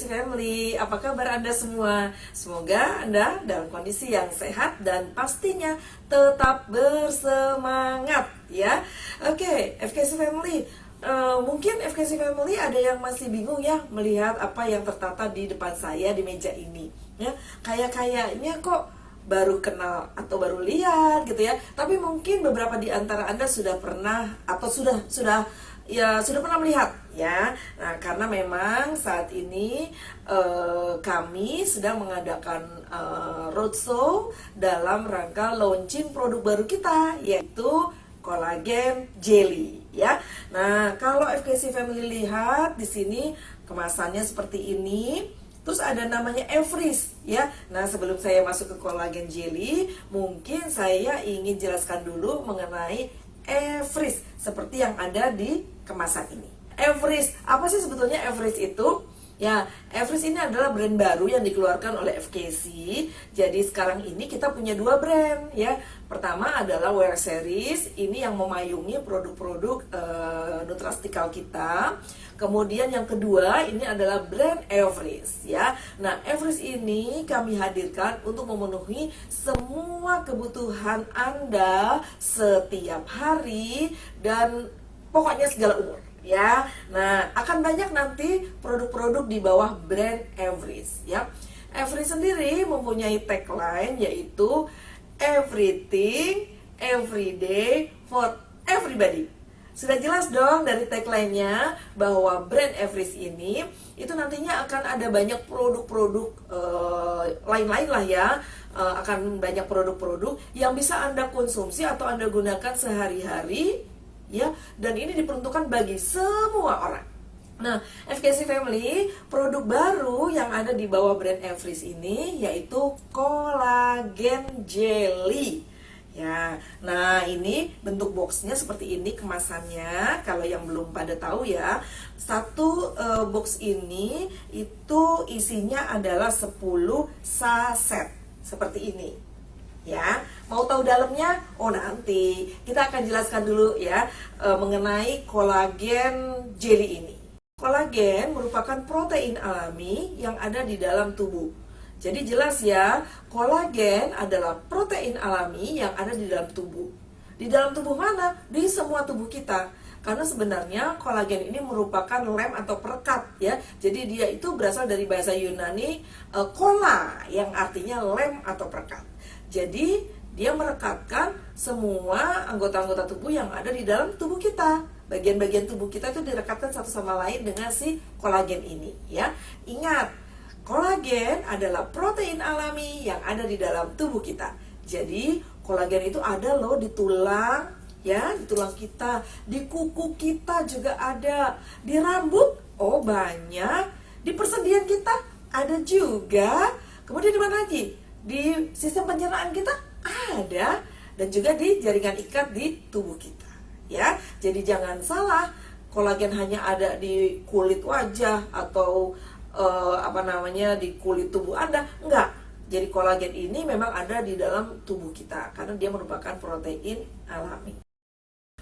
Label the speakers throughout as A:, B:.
A: FKC Family, apa kabar Anda semua? Semoga Anda dalam kondisi yang sehat dan pastinya tetap bersemangat ya. Oke, FKC Family, mungkin FKC Family ada yang masih bingung ya melihat apa yang tertata di depan saya di meja ini ya. Kayaknya kok baru kenal atau baru lihat gitu ya. Tapi mungkin beberapa di antara Anda sudah pernah atau sudah pernah melihat ya. Nah, karena memang saat ini kami sedang mengadakan roadshow dalam rangka launching produk baru kita, yaitu kolagen jelly ya. Nah, kalau FKC Family lihat di sini kemasannya seperti ini. Terus ada namanya Everest ya. Nah, sebelum saya masuk ke kolagen jelly, mungkin saya ingin jelaskan dulu mengenai Everest seperti yang ada di kemasan ini. Everest, apa sih sebetulnya Everest itu? Ya, Everest ini adalah brand baru yang dikeluarkan oleh FKC. Jadi sekarang ini kita punya dua brand ya. Pertama adalah Wear Series, ini yang memayungi produk-produk nutrastikal kita. Kemudian yang kedua ini adalah brand Everest ya. Nah, Everest ini kami hadirkan untuk memenuhi semua kebutuhan Anda setiap hari dan pokoknya segala umur ya. Nah, akan banyak nanti produk-produk di bawah brand Everest ya. Everest sendiri mempunyai tagline yaitu everything, everyday, for everybody. Sudah jelas dong dari tagline-nya bahwa brand Everest ini itu nantinya akan ada banyak produk-produk lain-lain lah ya. Akan banyak produk-produk yang bisa Anda konsumsi atau Anda gunakan sehari-hari ya, dan ini diperuntukkan bagi semua orang. Nah, FKC Family, produk baru yang ada di bawah brand Everest ini yaitu kolagen jelly ya. Nah, ini bentuk boxnya seperti ini kemasannya. Kalau yang belum pada tahu ya, satu box ini itu isinya adalah 10 saset seperti ini ya. Mau tahu dalamnya? Oh, nanti kita akan jelaskan dulu ya mengenai kolagen jelly ini. Kolagen merupakan protein alami yang ada di dalam tubuh. Jadi jelas ya, kolagen adalah protein alami yang ada di dalam tubuh. Di dalam tubuh mana? Di semua tubuh kita. Karena sebenarnya kolagen ini merupakan lem atau perekat ya. Jadi dia itu berasal dari bahasa Yunani kola yang artinya lem atau perekat. Jadi dia merekatkan semua anggota-anggota tubuh yang ada di dalam tubuh kita. Bagian-bagian tubuh kita itu direkatkan satu sama lain dengan si kolagen ini ya. Ingat, kolagen adalah protein alami yang ada di dalam tubuh kita. Jadi kolagen itu ada loh di tulang ya, di tulang kita, di kuku kita juga ada, di rambut, oh banyak, di persendian kita ada juga. Kemudian di mana lagi? Di sistem pencernaan kita ada, dan juga di jaringan ikat di tubuh kita ya. Jadi jangan salah, kolagen hanya ada di kulit wajah atau di kulit tubuh Anda. Enggak. Jadi kolagen ini memang ada di dalam tubuh kita karena dia merupakan protein alami.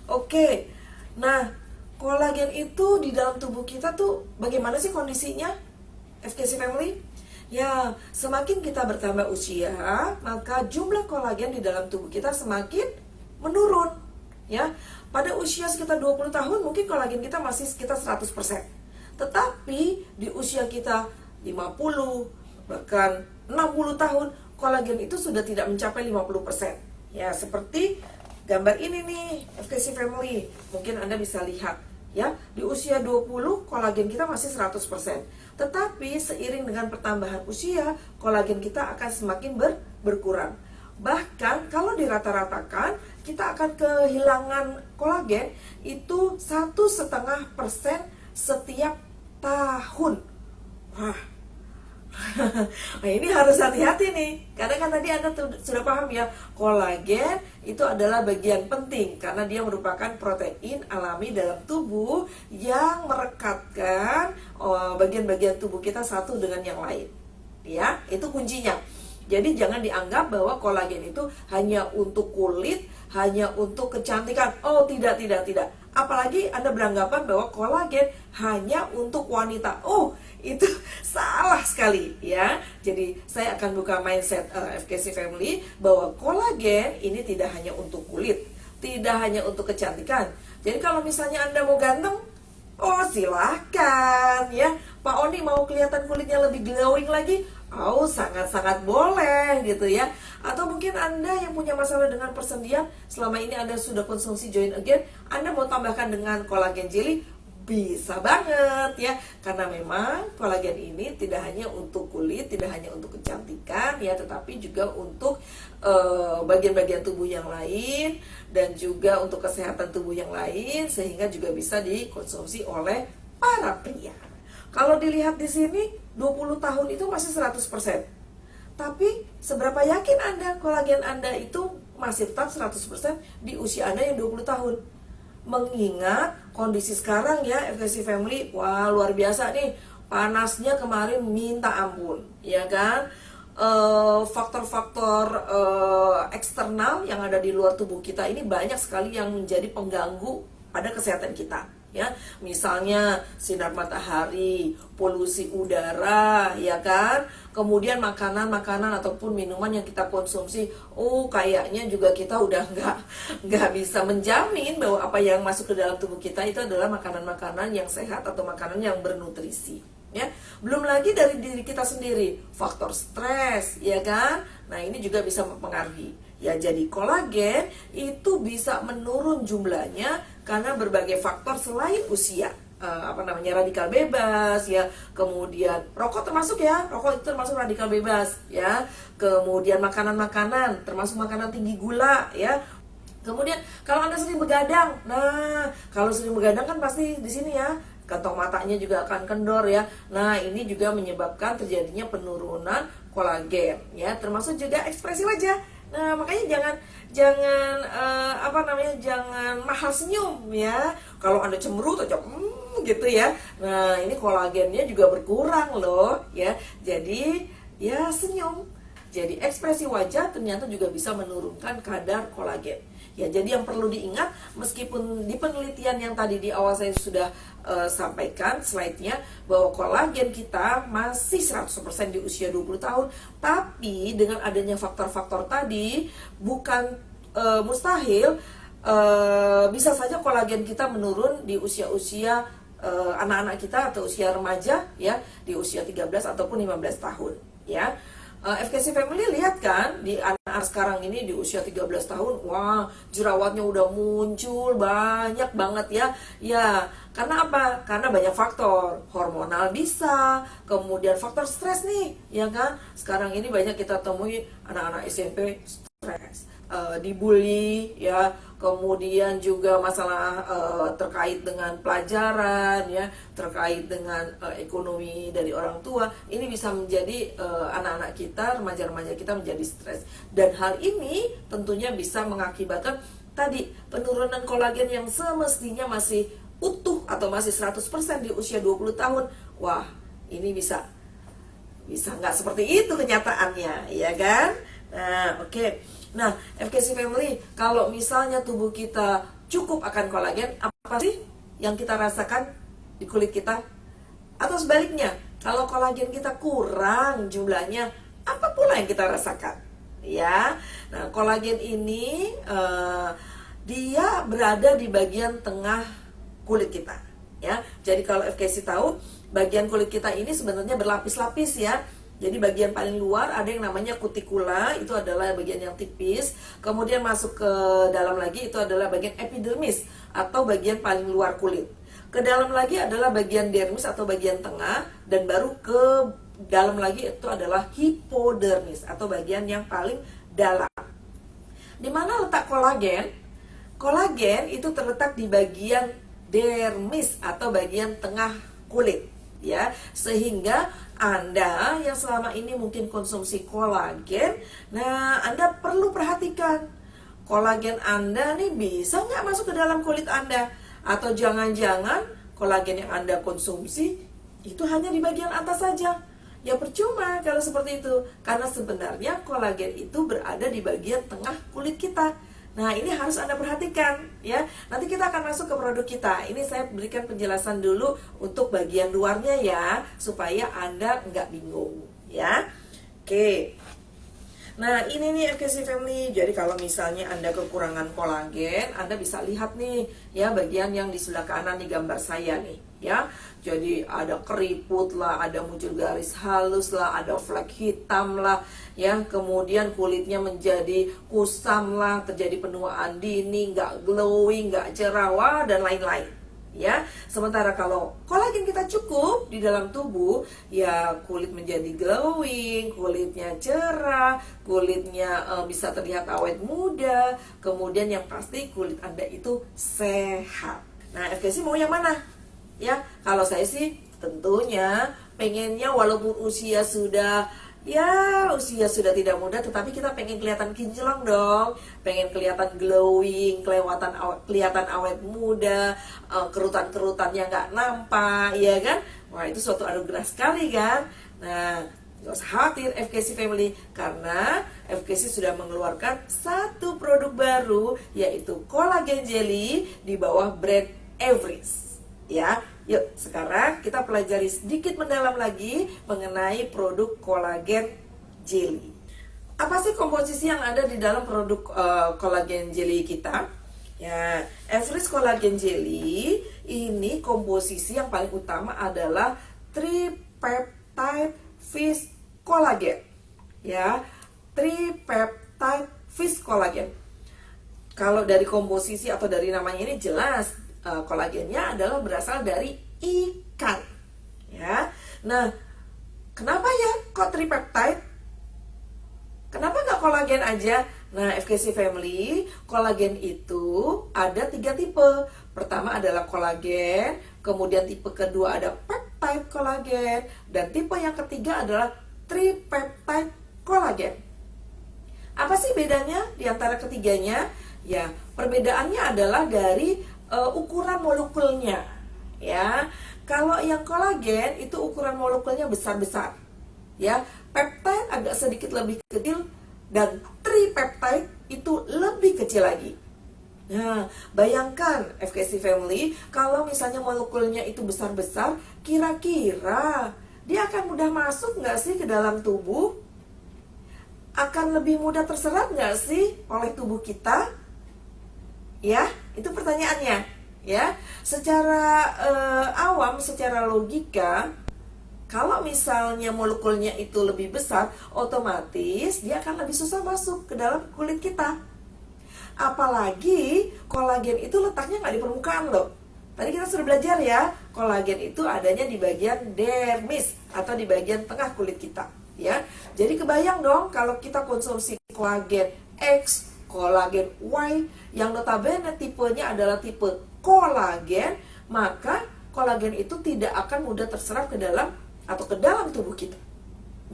A: Oke. Nah, kolagen itu di dalam tubuh kita tuh bagaimana sih kondisinya, FKC Family? Ya, semakin kita bertambah usia, maka jumlah kolagen di dalam tubuh kita semakin menurun ya. Pada usia sekitar 20 tahun mungkin kolagen kita masih sekitar 100%. Tetapi di usia kita 50, bahkan 60 tahun, kolagen itu sudah tidak mencapai 50%. Ya, seperti gambar ini nih, FKC Family. Mungkin Anda bisa lihat ya, di usia 20 kolagen kita masih 100%. Tetapi seiring dengan pertambahan usia, kolagen kita akan semakin berkurang. Bahkan kalau dirata-ratakan, kita akan kehilangan kolagen itu 1,5% setiap tahun. Wah, nah ini harus hati-hati nih. Karena kan tadi Anda sudah paham ya, kolagen itu adalah bagian penting karena dia merupakan protein alami dalam tubuh yang merekatkan bagian-bagian tubuh kita satu dengan yang lain. Ya, itu kuncinya. Jadi jangan dianggap bahwa kolagen itu hanya untuk kulit, hanya untuk kecantikan. Oh, tidak. Apalagi Anda beranggapan bahwa kolagen hanya untuk wanita. Oh, itu salah sekali ya. Jadi saya akan buka mindset FKC Family bahwa kolagen ini tidak hanya untuk kulit, tidak hanya untuk kecantikan. Jadi kalau misalnya Anda mau ganteng, oh silahkan ya. Pak Oni mau kelihatan kulitnya lebih glowing lagi, oh sangat-sangat boleh gitu ya. Atau mungkin Anda yang punya masalah dengan persendian, selama ini Anda sudah konsumsi Join Again, Anda mau tambahkan dengan kolagen jelly, bisa banget ya. Karena memang kolagen ini tidak hanya untuk kulit, tidak hanya untuk kecantikan ya, tetapi juga untuk bagian-bagian tubuh yang lain, dan juga untuk kesehatan tubuh yang lain, sehingga juga bisa dikonsumsi oleh para pria. Kalau dilihat di sini 20 tahun itu masih 100%. Tapi seberapa yakin Anda kolagen Anda itu masih tetap 100% di usia Anda yang 20 tahun? Mengingat kondisi sekarang ya FKC Family, wah luar biasa nih, panasnya kemarin minta ampun, ya kan? Faktor-faktor eksternal yang ada di luar tubuh kita ini banyak sekali yang menjadi pengganggu pada kesehatan kita. Ya, misalnya sinar matahari, polusi udara, ya kan? Kemudian makanan-makanan ataupun minuman yang kita konsumsi, oh kayaknya juga kita udah nggak bisa menjamin bahwa apa yang masuk ke dalam tubuh kita itu adalah makanan-makanan yang sehat atau makanan yang bernutrisi. Ya, belum lagi dari diri kita sendiri, faktor stres, ya kan? Nah ini juga bisa mempengaruhi. Ya, jadi kolagen itu bisa menurun jumlahnya karena berbagai faktor selain usia. Radikal bebas ya, kemudian rokok termasuk ya, rokok itu termasuk radikal bebas ya, kemudian makanan-makanan termasuk makanan tinggi gula ya. Kemudian kalau Anda sering begadang, nah kalau sering begadang kan pasti di sini ya, kantong matanya juga akan kendor ya. Nah ini juga menyebabkan terjadinya penurunan kolagen ya, termasuk juga ekspresi wajah. Nah makanya jangan mahal senyum ya. Kalau Anda cemberut aja gitu ya. Nah ini kolagennya juga berkurang loh ya. Jadi ya senyum. Jadi ekspresi wajah ternyata juga bisa menurunkan kadar kolagen. Ya, jadi yang perlu diingat, meskipun di penelitian yang tadi di awal saya sudah sampaikan slide-nya, bahwa kolagen kita masih 100% di usia 20 tahun, tapi dengan adanya faktor-faktor tadi, bukan mustahil, bisa saja kolagen kita menurun di usia-usia anak-anak kita atau usia remaja, ya, di usia 13 ataupun 15 tahun, ya. FKC Family lihat kan di anak sekarang ini di usia 13 tahun, wah jerawatnya udah muncul banyak banget ya. Ya, karena apa? Karena banyak faktor, hormonal bisa, kemudian faktor stres nih, ya kan? Sekarang ini banyak kita temui anak-anak SMP stres, dibully ya, kemudian juga masalah terkait dengan pelajaran ya, terkait dengan ekonomi dari orang tua. Ini bisa menjadi anak-anak kita, remaja-remaja kita menjadi stres, dan hal ini tentunya bisa mengakibatkan tadi penurunan kolagen yang semestinya masih utuh atau masih 100% di usia 20 tahun. Wah, ini bisa nggak seperti itu kenyataannya, ya kan? Nah, oke. Nah, FKC Family, kalau misalnya tubuh kita cukup akan kolagen, apa sih yang kita rasakan di kulit kita? Atau sebaliknya, kalau kolagen kita kurang jumlahnya, apa pula yang kita rasakan? Ya, nah kolagen ini dia berada di bagian tengah kulit kita. Ya, jadi kalau FKC tahu, bagian kulit kita ini sebenarnya berlapis-lapis ya. Jadi bagian paling luar ada yang namanya kutikula, itu adalah bagian yang tipis. Kemudian masuk ke dalam lagi itu adalah bagian epidermis atau bagian paling luar kulit. Ke dalam lagi adalah bagian dermis atau bagian tengah, dan baru ke dalam lagi itu adalah hipodermis atau bagian yang paling dalam. Di mana letak kolagen? Kolagen itu terletak di bagian dermis atau bagian tengah kulit ya, sehingga Anda yang selama ini mungkin konsumsi kolagen, nah Anda perlu perhatikan kolagen Anda nih bisa nggak masuk ke dalam kulit Anda, atau jangan-jangan kolagen yang Anda konsumsi itu hanya di bagian atas saja. Ya percuma kalau seperti itu, karena sebenarnya kolagen itu berada di bagian tengah kulit kita. Nah, ini harus Anda perhatikan ya. Nanti kita akan masuk ke produk kita. Ini saya berikan penjelasan dulu untuk bagian luarnya ya, supaya Anda nggak bingung ya. Oke. Nah, ini nih FKC Family. Jadi kalau misalnya Anda kekurangan kolagen, Anda bisa lihat nih ya bagian yang di sebelah kanan di gambar saya nih ya. Jadi ada keriput lah, ada muncul garis halus lah, ada flek hitam lah ya. Kemudian kulitnya menjadi kusam lah, terjadi penuaan dini, nggak glowing, nggak cerah, dan lain-lain ya. Sementara kalau kolagen kita cukup di dalam tubuh, ya kulit menjadi glowing, kulitnya cerah, kulitnya bisa terlihat awet muda, kemudian yang pasti kulit Anda itu sehat. Nah, FKC mau yang mana? Ya, kalau saya sih tentunya pengennya walaupun usia sudah tidak muda, tetapi kita pengen kelihatan kinclong dong, pengen kelihatan glowing, kelihatan awet muda, kerutan-kerutannya nggak nampak, ya kan? Wah, itu suatu anugerah sekali kan? Nah, nggak usah khawatir FKC Family, karena FKC sudah mengeluarkan satu produk baru, yaitu kolagen jelly di bawah brand Everest. Ya, yuk sekarang kita pelajari sedikit mendalam lagi mengenai produk kolagen jelly. Apa sih komposisi yang ada di dalam produk kolagen jelly kita? Ya, Everest kolagen jelly ini komposisi yang paling utama adalah tripeptide fish collagen. Ya, tripeptide fish collagen. Kalau dari komposisi atau dari namanya ini jelas kolagennya adalah berasal dari ikan ya. Nah, kenapa ya kok tripeptide? Kenapa nggak kolagen aja? Nah, FKC Family, kolagen itu ada 3 tipe. Pertama adalah kolagen, kemudian tipe kedua ada peptide kolagen, dan tipe yang ketiga adalah tripeptide kolagen. Apa sih bedanya di antara ketiganya? Ya, perbedaannya adalah dari ukuran molekulnya ya. Kalau yang kolagen itu ukuran molekulnya besar-besar ya, peptide agak sedikit lebih kecil, dan tripeptide itu lebih kecil lagi. Nah, bayangkan FKC Family, kalau misalnya molekulnya itu besar-besar, kira-kira dia akan mudah masuk nggak sih ke dalam tubuh? Akan lebih mudah terserap nggak sih oleh tubuh kita? Ya, itu pertanyaannya ya. Secara awam, secara logika, kalau misalnya molekulnya itu lebih besar, otomatis dia akan lebih susah masuk ke dalam kulit kita. Apalagi kolagen itu letaknya nggak di permukaan loh. Tadi kita sudah belajar ya, kolagen itu adanya di bagian dermis atau di bagian tengah kulit kita ya. Jadi kebayang dong kalau kita konsumsi kolagen X, kolagen Y, yang notabene tipenya adalah tipe kolagen, maka kolagen itu tidak akan mudah terserap ke dalam atau ke dalam tubuh kita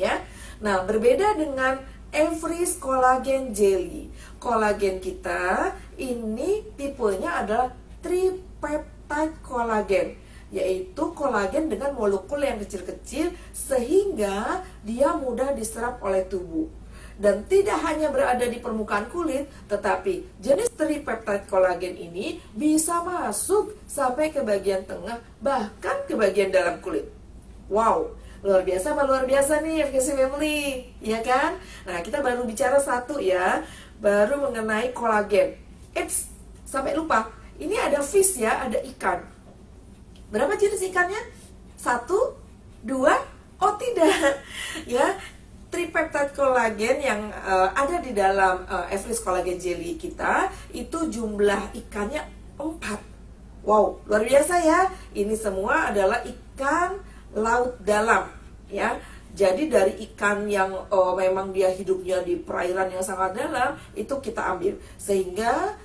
A: ya. Nah, berbeda dengan Everest kolagen jelly, kolagen kita ini tipenya adalah tripeptide kolagen, yaitu kolagen dengan molekul yang kecil-kecil sehingga dia mudah diserap oleh tubuh. Dan tidak hanya berada di permukaan kulit, tetapi jenis tripeptide kolagen ini bisa masuk sampai ke bagian tengah, bahkan ke bagian dalam kulit. Wow, luar biasa apa luar biasa nih FKC Family, ya kan? Nah, kita baru bicara satu ya, baru mengenai kolagen. Eits, sampai lupa, ini ada fish ya, ada ikan. Berapa jenis ikannya? 1, 2, oh tidak, ya. Tripeptide kolagen yang ada di dalam Everest kolagen jelly kita itu jumlah ikannya 4. Wow, luar biasa ya. Ini semua adalah ikan laut dalam ya. Jadi dari ikan yang memang dia hidupnya di perairan yang sangat dalam, itu kita ambil. Sehingga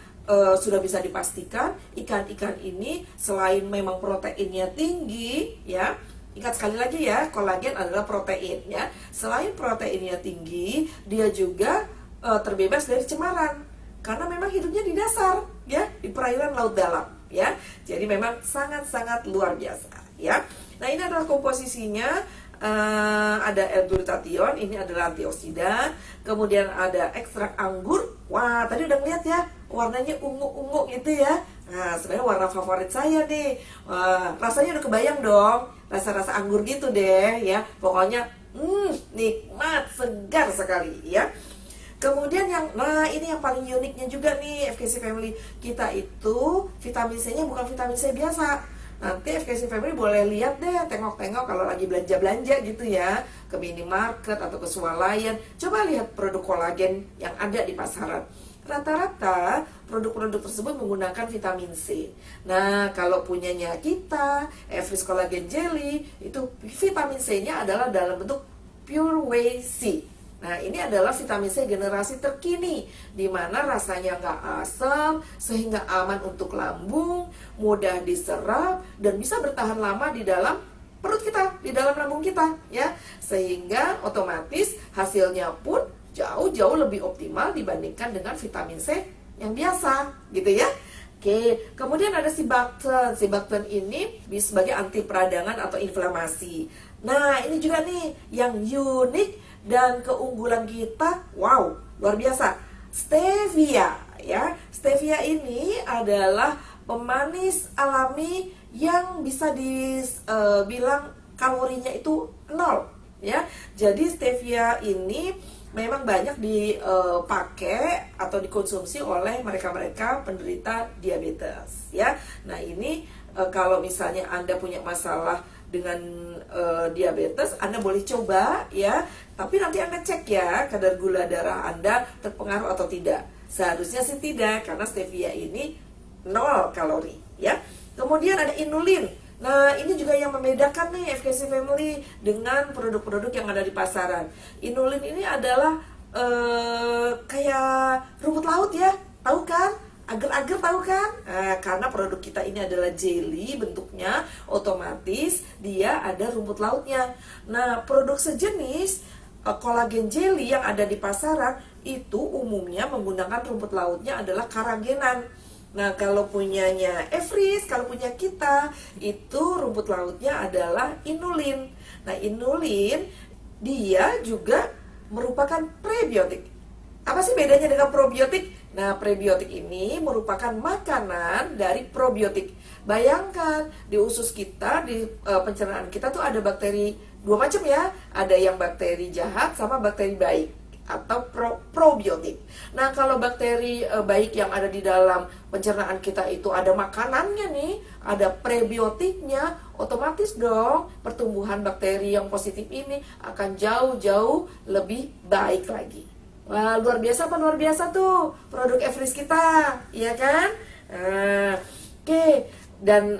A: sudah bisa dipastikan ikan-ikan ini selain memang proteinnya tinggi ya. Ingat sekali lagi ya, kolagen adalah protein ya. Selain proteinnya tinggi, dia juga terbebas dari cemaran. Karena memang hidupnya di dasar ya, di perairan laut dalam ya. Jadi memang sangat-sangat luar biasa ya. Nah, ini adalah komposisinya. Ada L-glutathione, ini adalah antioksidan. Kemudian ada ekstrak anggur. Wah, tadi udah ngeliat ya. warnanya ungu-ungu gitu ya. Nah, sebenarnya warna favorit saya nih. Wah, rasanya udah kebayang dong, rasa-rasa anggur gitu deh ya. Pokoknya nikmat, segar sekali ya. Kemudian nah ini yang paling uniknya juga nih FKC Family. Kita itu vitamin C-nya bukan vitamin C biasa. Nanti FKC Family boleh lihat deh, tengok-tengok kalau lagi belanja-belanja gitu ya, ke minimarket atau ke swalayan. Coba lihat produk kolagen yang ada di pasaran. Rata-rata produk-produk tersebut menggunakan vitamin C. Nah, kalau punyanya kita, Everest Collagen Jelly, itu vitamin C-nya adalah dalam bentuk Pure Whey C. Nah, ini adalah vitamin C generasi terkini, di mana rasanya nggak asam, sehingga aman untuk lambung, mudah diserap, dan bisa bertahan lama di dalam perut kita, di dalam lambung kita, ya. Sehingga otomatis hasilnya pun jauh-jauh lebih optimal dibandingkan dengan vitamin C yang biasa, gitu ya. Oke, kemudian ada Sibakten. Sibakten ini bisa sebagai anti peradangan atau inflamasi. Nah, ini juga nih yang unik dan keunggulan kita, wow, luar biasa. Stevia, ya. Stevia ini adalah pemanis alami yang bisa dibilang kalorinya itu 0, ya. Jadi stevia ini memang banyak dipakai atau dikonsumsi oleh mereka-mereka penderita diabetes, ya. Nah, ini kalau misalnya Anda punya masalah dengan diabetes, Anda boleh coba ya. Tapi nanti Anda cek ya kadar gula darah Anda terpengaruh atau tidak. Seharusnya sih tidak, karena stevia ini 0 kalori ya. Kemudian ada inulin. Nah, ini juga yang membedakan nih FKC Family dengan produk-produk yang ada di pasaran. Inulin ini adalah kayak rumput laut ya, tahu kan? Agar-agar tahu kan? Nah, karena produk kita ini adalah jelly bentuknya, otomatis dia ada rumput lautnya. Nah, produk sejenis kolagen jelly yang ada di pasaran itu umumnya menggunakan rumput lautnya adalah karagenan. Nah, kalau punyanya Everest, kalau punya kita, itu rumput lautnya adalah inulin. Nah, inulin dia juga merupakan prebiotik. Apa sih bedanya dengan probiotik? Nah, prebiotik ini merupakan makanan dari probiotik. Bayangkan, di usus kita, di pencernaan kita tuh ada bakteri dua macam ya. Ada yang bakteri jahat sama bakteri baik, atau probiotik. Nah, kalau bakteri baik yang ada di dalam pencernaan kita itu ada makanannya nih, ada prebiotiknya, otomatis dong pertumbuhan bakteri yang positif ini akan jauh-jauh lebih baik lagi. Wah, luar biasa apa luar biasa tuh produk Everest kita, ya kan? Oke. Dan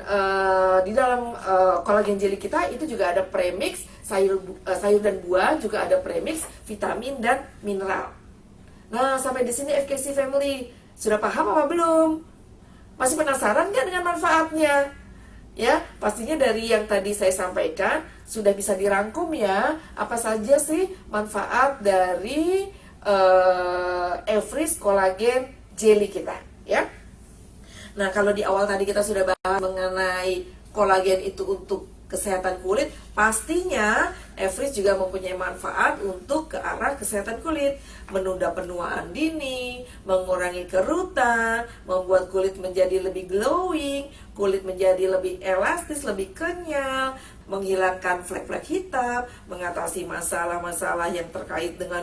A: di dalam kolagen jelly kita itu juga ada premix sayur dan buah, juga ada premix vitamin dan mineral. Nah, sampai di sini FKC Family sudah paham apa belum? Masih penasaran nggak dengan manfaatnya? Ya, pastinya dari yang tadi saya sampaikan sudah bisa dirangkum ya. Apa saja sih manfaat dari Everest Collagen Jelly kita, ya? Nah, kalau di awal tadi kita sudah bahas mengenai kolagen itu untuk kesehatan kulit, pastinya Everest juga mempunyai manfaat untuk ke arah kesehatan kulit, menunda penuaan dini, mengurangi kerutan, membuat kulit menjadi lebih glowing, kulit menjadi lebih elastis, lebih kenyal, menghilangkan flek-flek hitam, mengatasi masalah-masalah yang terkait dengan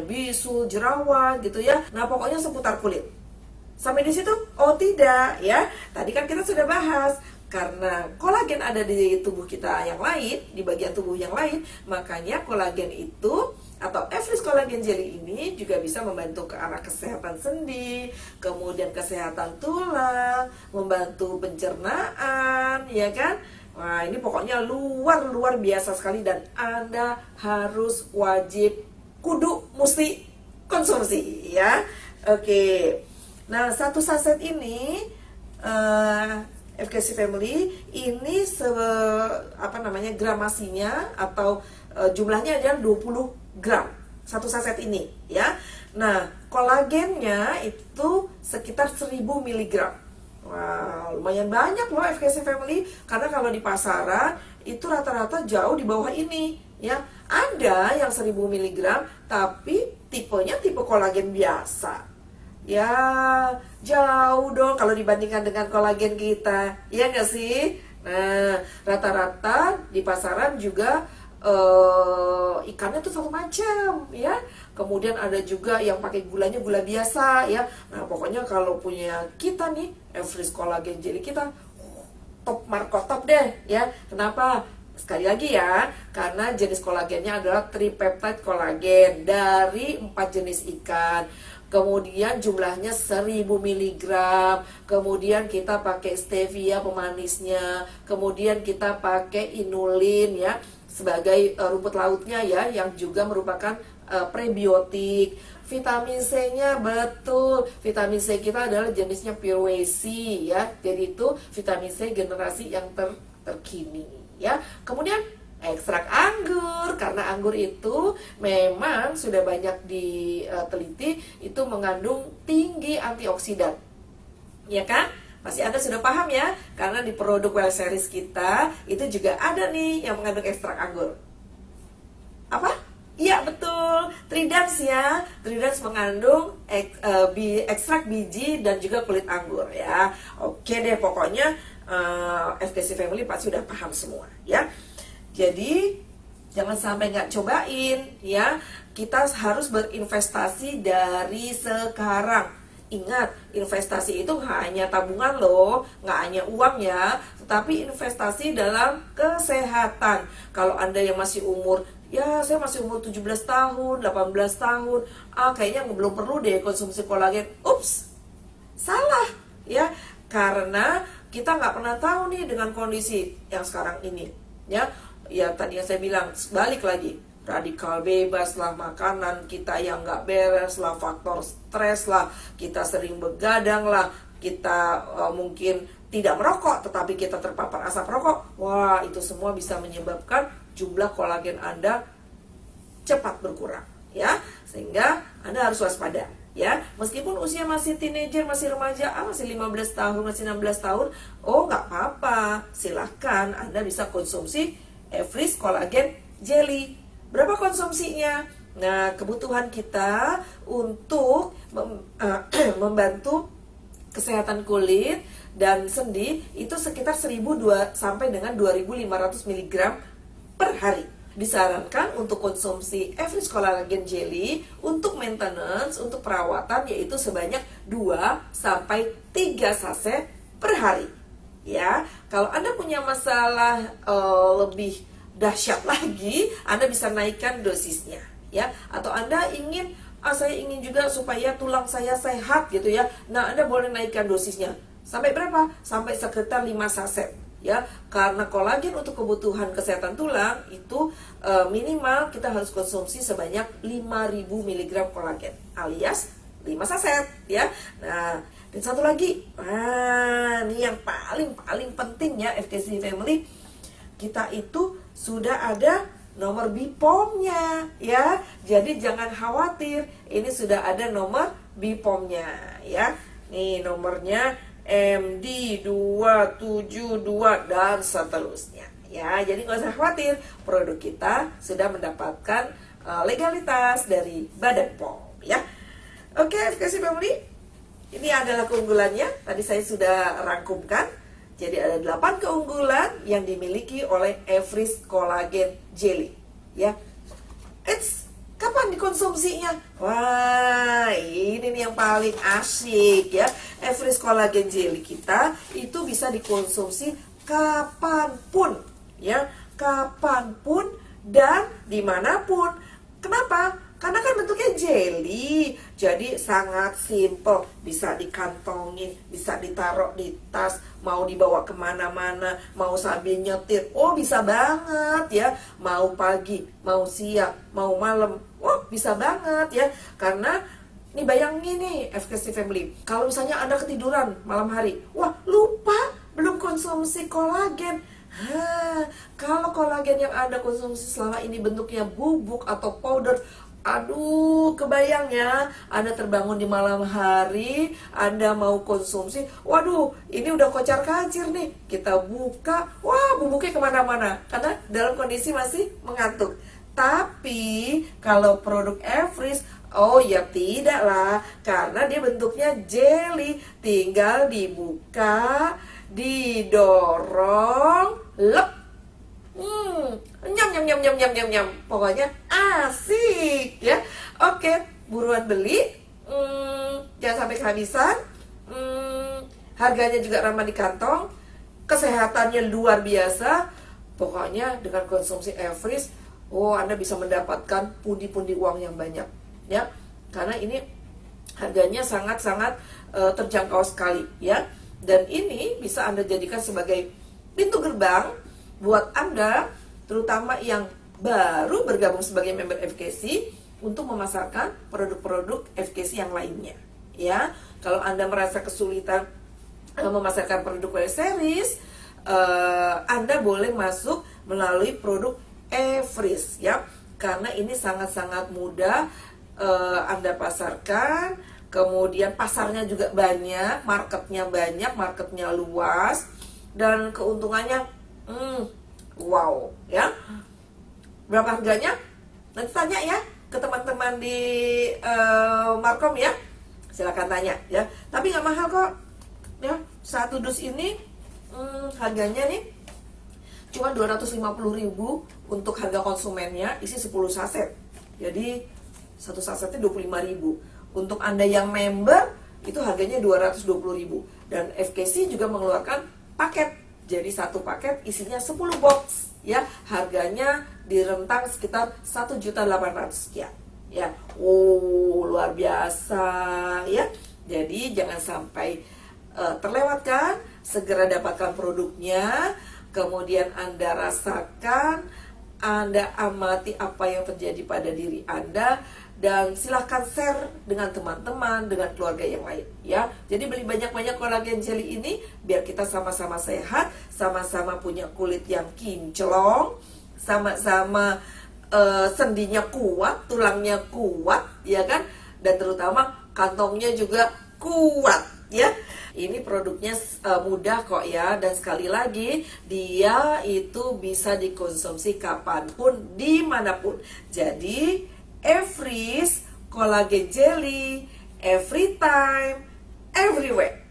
A: bisul, jerawat gitu ya. Nah, pokoknya seputar kulit. Sampai di situ? Oh tidak ya. Tadi kan kita sudah bahas, karena kolagen ada di tubuh kita yang lain, di bagian tubuh yang lain, makanya kolagen itu atau Everest Collagen Jelly ini juga bisa membantu ke arah kesehatan sendi, kemudian kesehatan tulang, membantu pencernaan, ya kan? Wah, ini pokoknya luar biasa sekali, dan Anda harus kudu mesti konsumsi ya. Oke. Nah, satu saset ini FKC Family ini gramasinya atau jumlahnya adalah 20 gram satu saset ini ya. Nah, kolagennya itu sekitar 1000 mg. Wah, lumayan banyak loh FKC Family, karena kalau di pasaran itu rata-rata jauh di bawah ini ya. Ada yang 1000 mg tapi tipenya tipe kolagen biasa. Ya, jauh dong kalau dibandingkan dengan kolagen kita. Iya nggak sih? Nah, rata-rata di pasaran juga ikannya tuh satu macam ya. Kemudian ada juga yang pakai gulanya gula biasa ya. Nah, pokoknya kalau punya kita nih, Everest Collagen Jelly kita top markotop deh ya. Kenapa? Sekali lagi ya, karena jenis kolagennya adalah tripeptide kolagen dari 4 jenis ikan. Kemudian jumlahnya 1000 mg. Kemudian kita pakai stevia pemanisnya. Kemudian kita pakai inulin ya sebagai rumput lautnya ya, yang juga merupakan prebiotik. Vitamin C-nya betul. Vitamin C kita adalah jenisnya Pure Whey C ya. Jadi itu vitamin C generasi yang terkini ya. Kemudian ekstrak anggur, karena anggur itu memang sudah banyak diteliti itu mengandung tinggi antioksidan. Ya kan? Pasti Anda sudah paham ya, karena di produk Well Series kita itu juga ada nih yang mengandung ekstrak anggur. Apa? Iya betul, Tridans ya. Tridans mengandung ekstrak biji dan juga kulit anggur ya. Oke deh, pokoknya FKC Family pasti sudah paham semua ya. Jadi jangan sampai nggak cobain ya. Kita harus berinvestasi dari sekarang. Ingat, investasi itu hanya tabungan loh, nggak hanya uang ya, tetapi investasi dalam kesehatan. Kalau Anda yang masih umur, ya saya masih umur 17 tahun, 18 tahun, kayaknya belum perlu deh konsumsi kolagen. Ups, salah ya, karena kita nggak pernah tahu nih dengan kondisi yang sekarang ini ya. Ya tadi yang saya bilang, balik lagi, radikal bebas lah, makanan kita yang nggak beres lah, faktor stres lah, kita sering begadang lah, kita mungkin tidak merokok tetapi kita terpapar asap rokok. Wah, itu semua bisa menyebabkan jumlah kolagen Anda cepat berkurang ya, sehingga Anda harus waspada ya. Meskipun usia masih teenager, masih remaja, masih 15 tahun, masih 16 tahun, oh nggak apa-apa, silahkan Anda bisa konsumsi Everest Collagen Jelly. Berapa konsumsinya? Nah, kebutuhan kita untuk membantu kesehatan kulit dan sendi itu sekitar 1002 sampai dengan 2500 mg per hari. Disarankan untuk konsumsi Everest Collagen Jelly untuk maintenance, untuk perawatan, yaitu sebanyak 2 sampai 3 saset per hari. Ya, kalau Anda punya masalah lebih dahsyat lagi, Anda bisa naikkan dosisnya ya. Atau Anda ingin, saya ingin juga supaya tulang saya sehat gitu ya. Nah, Anda boleh naikkan dosisnya. Sampai berapa? Sampai sekitar 5 saset ya. Karena kolagen untuk kebutuhan kesehatan tulang itu minimal kita harus konsumsi sebanyak 5000 mg kolagen alias 5 saset ya. Nah, dan satu lagi, ini yang paling penting ya FKC Family, kita itu sudah ada nomor BPOM-nya ya. Jadi jangan khawatir, ini sudah ada nomor BPOM-nya ya. Nih nomornya MD272 dan seterusnya ya. Jadi nggak usah khawatir, produk kita sudah mendapatkan legalitas dari Badan POM ya. Oke FKC Family, ini adalah keunggulannya. Tadi saya sudah rangkumkan. Jadi ada 8 keunggulan yang dimiliki oleh Everest Collagen Jelly ya. Kapan dikonsumsinya? Wah, ini nih yang paling asik ya. Everest Collagen Jelly kita itu bisa dikonsumsi kapanpun ya, kapanpun dan dimanapun. Kenapa? Karena kan bentuknya jelly, jadi sangat simple, bisa dikantongin, bisa ditaruh di tas, mau dibawa kemana-mana, mau sambil nyetir, oh bisa banget ya, mau pagi, mau siang, mau malam, oh bisa banget ya, karena nih bayangin nih FKC Family, kalau misalnya Anda ketiduran malam hari, wah lupa belum konsumsi kolagen. Kalau kolagen yang Anda konsumsi selama ini bentuknya bubuk atau powder, aduh, kebayang ya, Anda terbangun di malam hari, Anda mau konsumsi, waduh, ini udah kocar-kacir nih. Kita buka, wah bubuknya kemana-mana, karena dalam kondisi masih mengantuk. Tapi, kalau produk Everest, Oh ya tidak lah, karena dia bentuknya jelly. Tinggal dibuka, didorong, lep. Nyam nyam nyam nyam nyam nyam nyam. Pokoknya asik ya. Oke, buruan beli. Jangan sampai kehabisan. Harganya juga ramah di kantong. Kesehatannya luar biasa. Pokoknya dengan konsumsi Everest, Anda bisa mendapatkan pundi-pundi uang yang banyak ya. Karena ini harganya sangat-sangat terjangkau sekali ya. Dan ini bisa Anda jadikan sebagai pintu gerbang buat Anda, terutama yang baru bergabung sebagai member FKC, untuk memasarkan produk-produk FKC yang lainnya ya. Kalau Anda merasa kesulitan memasarkan produk Well Series, Anda boleh masuk melalui produk Everest ya, karena ini sangat-sangat mudah Anda pasarkan. Kemudian pasarnya juga banyak, marketnya luas, dan keuntungannya wow ya. Berapa harganya? Nanti tanya ya ke teman-teman di Markom ya, silakan tanya ya. Tapi nggak mahal kok ya. Satu dus ini harganya nih cuma 250.000 untuk harga konsumennya, isi 10 saset. Jadi satu sasetnya 25.000. Untuk Anda yang member itu harganya 220.000. Dan FKC juga mengeluarkan paket. Jadi satu paket isinya 10 box ya. Harganya di rentang sekitar 1.800.000 sekian ya. Luar biasa ya. Jadi jangan sampai terlewatkan, segera dapatkan produknya. Kemudian Anda rasakan, Anda amati apa yang terjadi pada diri Anda, dan silahkan share dengan teman-teman, dengan keluarga yang lain ya. Jadi beli banyak-banyak kolagen jelly ini biar kita sama-sama sehat, sama-sama punya kulit yang kinclong, sama-sama sendinya kuat, tulangnya kuat ya kan, dan terutama kantongnya juga kuat ya. Ini produknya mudah kok ya, dan sekali lagi dia itu bisa dikonsumsi kapanpun, dimanapun. Jadi Everest Collagen Jelly, every time, everywhere.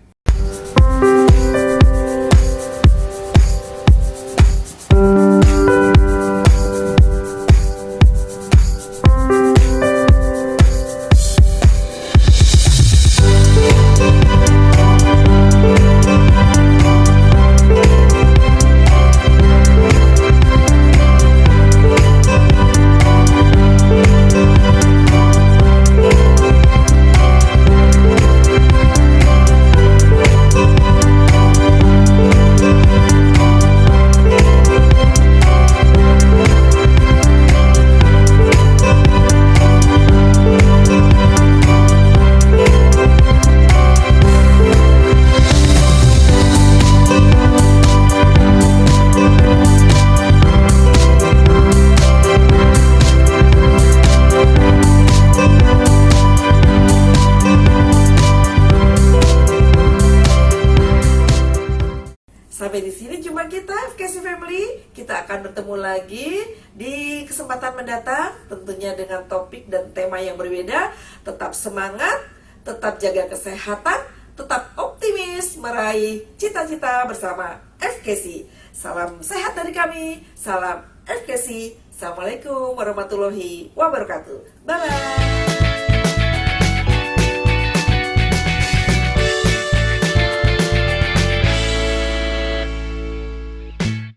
A: Sampai di sini jumpa kita FKC Family. Kita akan bertemu lagi di kesempatan mendatang, tentunya dengan topik dan tema yang berbeda. Tetap semangat, tetap jaga kesehatan, tetap optimis meraih cita-cita bersama FKC. Salam sehat dari kami, salam FKC. Assalamualaikum warahmatullahi wabarakatuh. Bye bye.